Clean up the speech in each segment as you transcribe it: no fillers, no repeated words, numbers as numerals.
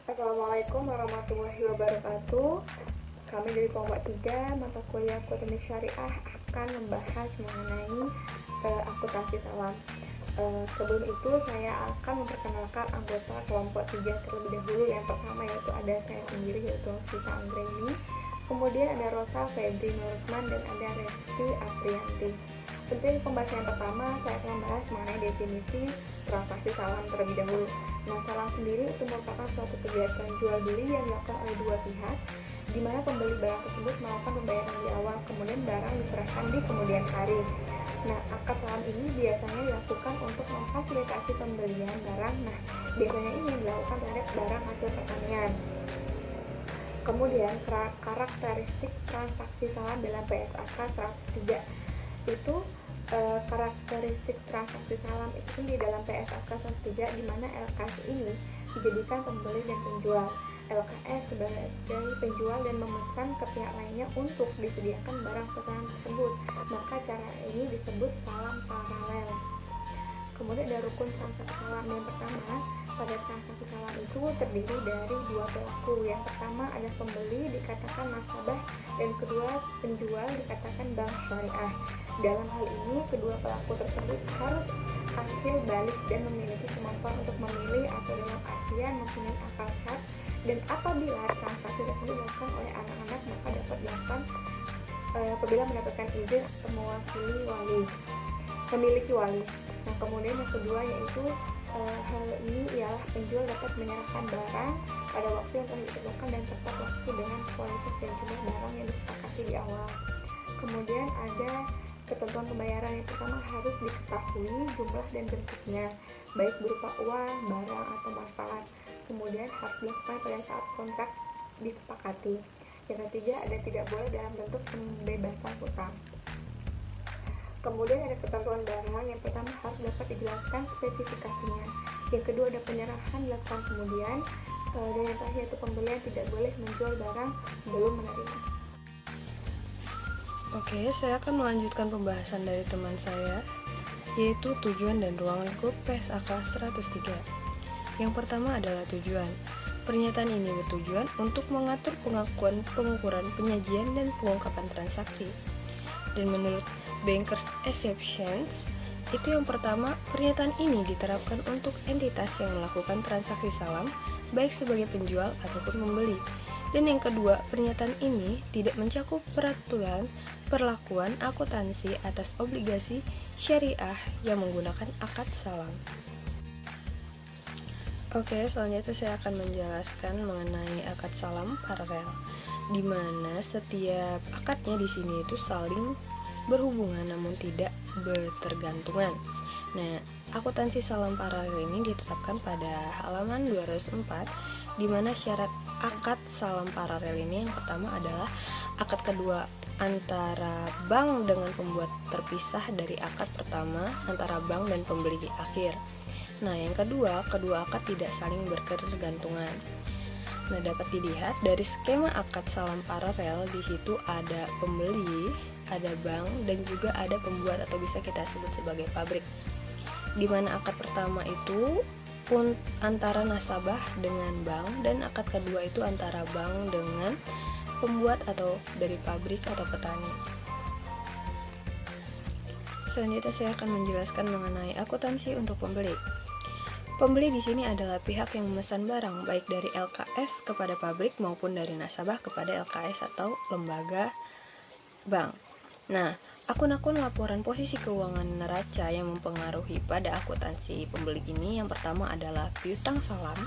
Assalamualaikum warahmatullahi wabarakatuh. Kami dari kelompok 3 mata kuliah Akuntansi Syariah akan membahas mengenai akuntansi salam. Sebelum itu saya akan memperkenalkan anggota kelompok 3 terlebih dahulu. Yang pertama yaitu ada saya sendiri, yaitu Sita Anggreni. Kemudian ada Rosa Febri Nurusman dan ada Resti Aprianti. Untuk pembahasan yang pertama, saya akan membahas mengenai definisi transaksi salam terlebih dahulu. Nah, salam sendiri itu merupakan suatu kegiatan jual beli yang dilakukan oleh dua pihak, di mana pembeli barang tersebut melakukan pembayaran di awal, kemudian barang diserahkan di kemudian hari. Nah, akad salam ini biasanya dilakukan untuk memfasilitasi pembelian barang. Nah, biasanya ini dilakukan terhadap barang hasil pertanian. Kemudian, karakteristik transaksi salam dalam PSAK 103 itu karakteristik transaksi salam itu di dalam PSAK 103, di mana LKS ini dijadikan pembeli dan penjual. LKS sebagai penjual dan memesan ke pihak lainnya untuk disediakan barang pesanan tersebut. Maka cara ini disebut salam paralel. Kemudian ada rukun transaksi salam. Yang pertama, pada transaksi salam itu terdiri dari dua pelaku. Yang pertama ada pembeli, dikatakan nasabah, dan kedua penjual, dikatakan bank syariah. Dalam hal ini, kedua pelaku tersebut harus hasil balik dan memiliki kemampuan untuk memilih atau dalam artian mempunyai akal sehat. Dan apabila transaksi tersebut dilakukan oleh anak-anak, maka dapat dilakukan apabila mendapatkan izin atau memiliki wali. Nah, kemudian yang kedua yaitu hal ini ialah penjual dapat menyerahkan barang pada waktu yang telah ditentukan dan tepat waktu dengan kualitas dan jumlah barang yang disepakati di awal. Kemudian ada ketentuan pembayaran. Yang pertama, harus diketahui jumlah dan bentuknya, baik berupa uang, barang, atau manfaat. Kemudian harus dilakukan pada saat kontrak disepakati. Yang ketiga, ada tidak boleh dalam bentuk pembebasan hutang. Kemudian ada ketentuan barang. Yang pertama, harus dapat dijelaskan spesifikasinya. Yang kedua, ada penyerahan dilakukan kemudian. Dan yang terakhir itu pembelian tidak boleh menjual barang belum menerima. Oke, saya akan melanjutkan pembahasan dari teman saya, yaitu tujuan dan ruang lingkup PSAK 103. Yang pertama adalah tujuan. Pernyataan ini bertujuan untuk mengatur pengakuan, pengukuran, penyajian, dan pengungkapan transaksi. Dan menurut Bankers Exceptions, itu yang pertama, pernyataan ini diterapkan untuk entitas yang melakukan transaksi salam, baik sebagai penjual ataupun pembeli. Dan yang kedua, pernyataan ini tidak mencakup peraturan perlakuan akuntansi atas obligasi syariah yang menggunakan akad salam. Oke, selanjutnya saya akan menjelaskan mengenai akad salam paralel, di mana setiap akadnya di sini itu saling berhubungan namun tidak bertergantungan. Nah, akuntansi salam paralel ini ditetapkan pada halaman 204, di mana syarat akad salam paralel ini yang pertama adalah akad kedua antara bank dengan pembuat terpisah dari akad pertama antara bank dan pembeli di akhir. Nah, yang kedua akad tidak saling berketergantungan. Nah, dapat dilihat dari skema akad salam paralel, di situ ada pembeli, ada bank, dan juga ada pembuat atau bisa kita sebut sebagai pabrik. Di mana akad pertama itu pun antara nasabah dengan bank, dan akad kedua itu antara bank dengan pembuat atau dari pabrik atau petani. Selanjutnya saya akan menjelaskan mengenai akuntansi untuk pembeli. Pembeli di sini adalah pihak yang memesan barang baik dari LKS kepada pabrik maupun dari nasabah kepada LKS atau lembaga bank. Nah, akun-akun laporan posisi keuangan neraca yang mempengaruhi pada akuntansi pembeli ini yang pertama adalah piutang salam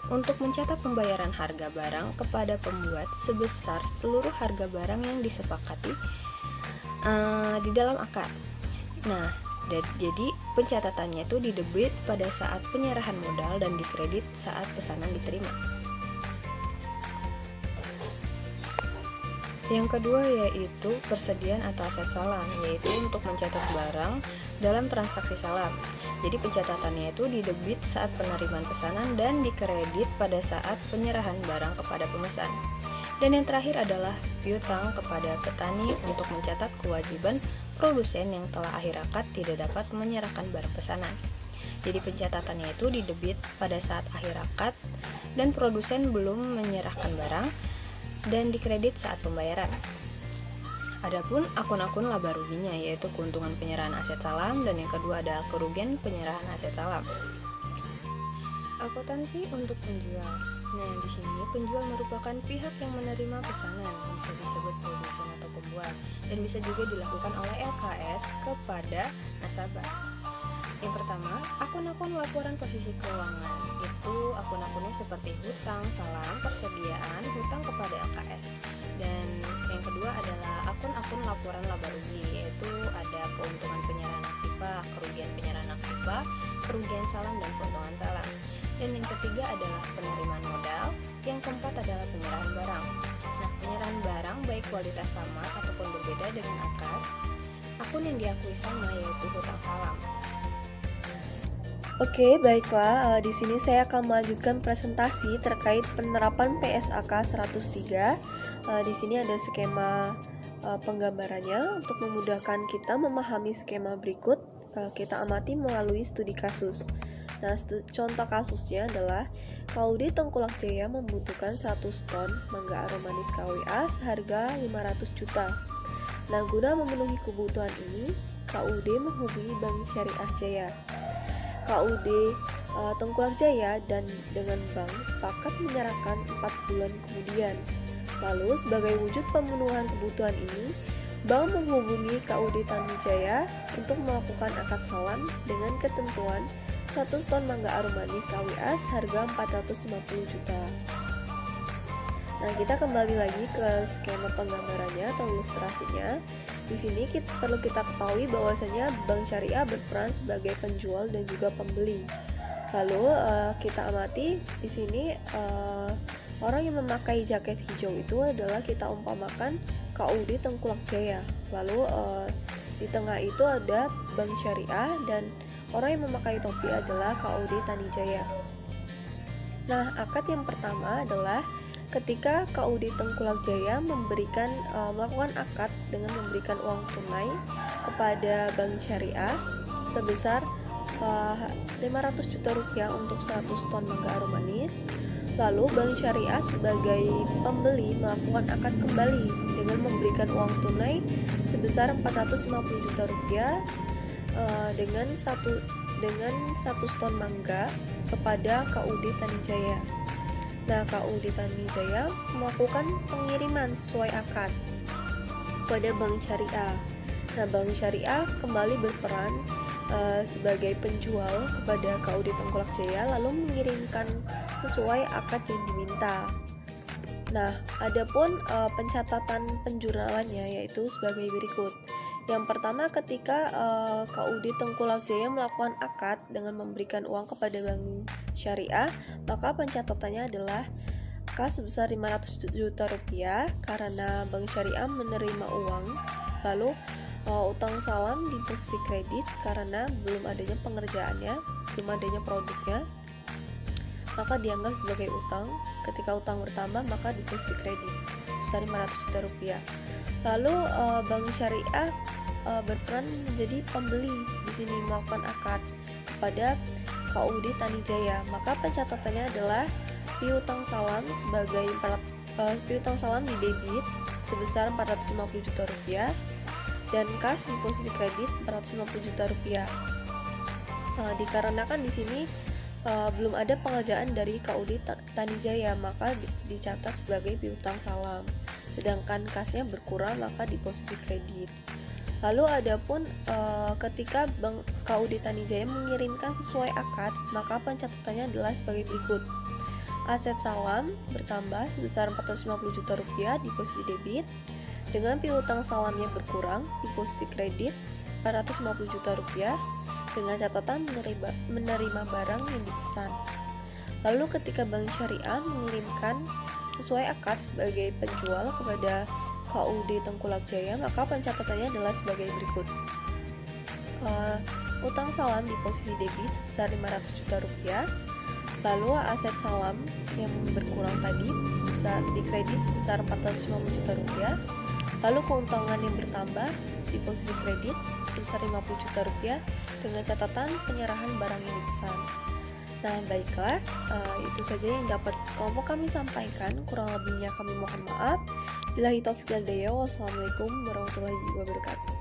untuk mencatat pembayaran harga barang kepada pembuat sebesar seluruh harga barang yang disepakati di dalam akad. Nah, jadi pencatatannya itu didebit pada saat penyerahan modal dan dikredit saat pesanan diterima. Yang kedua yaitu persediaan atau aset salam, yaitu untuk mencatat barang dalam transaksi salam. Jadi pencatatannya itu didebit saat penerimaan pesanan dan dikredit pada saat penyerahan barang kepada pemesan. Dan yang terakhir adalah piutang kepada petani untuk mencatat kewajiban produsen yang telah akhir akad tidak dapat menyerahkan barang pesanan. Jadi pencatatannya itu di debit pada saat akhir akad dan produsen belum menyerahkan barang, dan dikredit saat pembayaran. Adapun akun-akun laba ruginya, yaitu keuntungan penyerahan aset salam, dan yang kedua adalah kerugian penyerahan aset salam. Akuntansi untuk penjual. Nah, di sini penjual merupakan pihak yang menerima pesanan, bisa disebut produsen atau pembuat, dan bisa juga dilakukan oleh LKS kepada nasabah. Yang pertama, akun-akun laporan posisi keuangan. Itu akun-akunnya seperti hutang, salam, persediaan, hutang kepada LKS. Dan yang kedua adalah akun-akun laporan laba rugi, yaitu ada keuntungan penyerahan aktiva, kerugian penyerahan aktiva, kerugian salam, dan keuntungan salam. Dan yang ketiga adalah penerimaan modal. Yang keempat adalah penyerahan barang. Nah, penyerahan barang baik kualitas sama ataupun berbeda dengan akad, akun yang diakui sama yaitu hutang salam. Oke, baiklah. Di sini saya akan melanjutkan presentasi terkait penerapan PSAK 103. Di sini ada skema penggambarannya. Untuk memudahkan kita memahami skema berikut, kita amati melalui studi kasus. Nah, contoh kasusnya adalah KUD Tengkulak Jaya membutuhkan 100 ton mangga aromanis KWA seharga 500 juta. Nah, guna memenuhi kebutuhan ini, KUD menghubungi Bank Syariah Jaya. KUD Tengkulak Jaya dan dengan bank sepakat menyerahkan 4 bulan kemudian. Lalu sebagai wujud pemenuhan kebutuhan ini, bank menghubungi KUD Tanujaya untuk melakukan akad salam dengan ketentuan 100 ton mangga aromanis KWA seharga 450 juta. Nah, kita kembali lagi ke skema penggambarannya atau ilustrasinya. Di sini perlu kita ketahui bahwasanya Bank Syariah berperan sebagai penjual dan juga pembeli. Lalu kita amati di sini orang yang memakai jaket hijau itu adalah kita umpamakan KUD Tengkulak Jaya. Lalu di tengah itu ada Bank Syariah dan orang yang memakai topi adalah KUD Tanijaya. Nah, akad yang pertama adalah ketika KUD Tengkulak Jaya melakukan akad dengan memberikan uang tunai kepada Bank Syariah sebesar 500 juta rupiah untuk 100 ton mangga aromanis. Lalu Bank Syariah sebagai pembeli melakukan akad kembali dengan memberikan uang tunai sebesar 450 juta rupiah dengan 100 ton mangga kepada KUD Tanijaya. Nah, KUD Tanijaya melakukan pengiriman sesuai akad kepada Bank Syariah. Nah, Bank Syariah kembali berperan sebagai penjual kepada KUD Tengkulak Jaya lalu mengirimkan sesuai akad yang diminta. Nah, adapun pencatatan penjurnalannya yaitu sebagai berikut. Yang pertama, ketika KUD Tengkulak Jaya melakukan akad dengan memberikan uang kepada Bank Syariah, maka pencatatannya adalah kas sebesar 500 juta rupiah karena Bank Syariah menerima uang. Lalu utang salam di posisi kredit karena belum adanya pengerjaannya, belum adanya produknya, maka dianggap sebagai utang. Ketika utang bertambah, maka di posisi kredit sebesar 500 juta rupiah. Lalu Bank Syariah berperan menjadi pembeli di sini melakukan akad kepada KUD Tanijaya. Maka pencatatannya adalah piutang salam piutang salam di debit sebesar 450 juta rupiah dan kas di posisi kredit 450 juta rupiah. Dikarenakan di sini belum ada pengerjaan dari KUD Tanijaya, maka dicatat sebagai piutang salam. Sedangkan kasnya berkurang, maka di posisi kredit. Lalu adapun ketika Bank KUD Tanijaya mengirimkan sesuai akad, maka pencatatannya adalah sebagai berikut. Aset salam bertambah sebesar 450 juta rupiah di posisi debit, dengan piutang salamnya berkurang di posisi kredit 450 juta rupiah, dengan catatan menerima barang yang dipesan. Lalu ketika Bank Syariah mengirimkan sesuai akad sebagai penjual kepada KUD Tengkulak Jaya, maka pencatatannya adalah sebagai berikut. Utang salam di posisi debit sebesar 500 juta rupiah, lalu aset salam yang berkurang tadi di kredit sebesar 450 juta rupiah, lalu keuntungan yang bertambah di posisi kredit sebesar 50 juta rupiah, dengan catatan penyerahan barang yang dipesan. Nah, baiklah, itu saja yang dapat kelompok kami sampaikan. Kurang lebihnya kami mohon maaf. Billahi taufiq wal hidayah. Wassalamualaikum warahmatullahi wabarakatuh.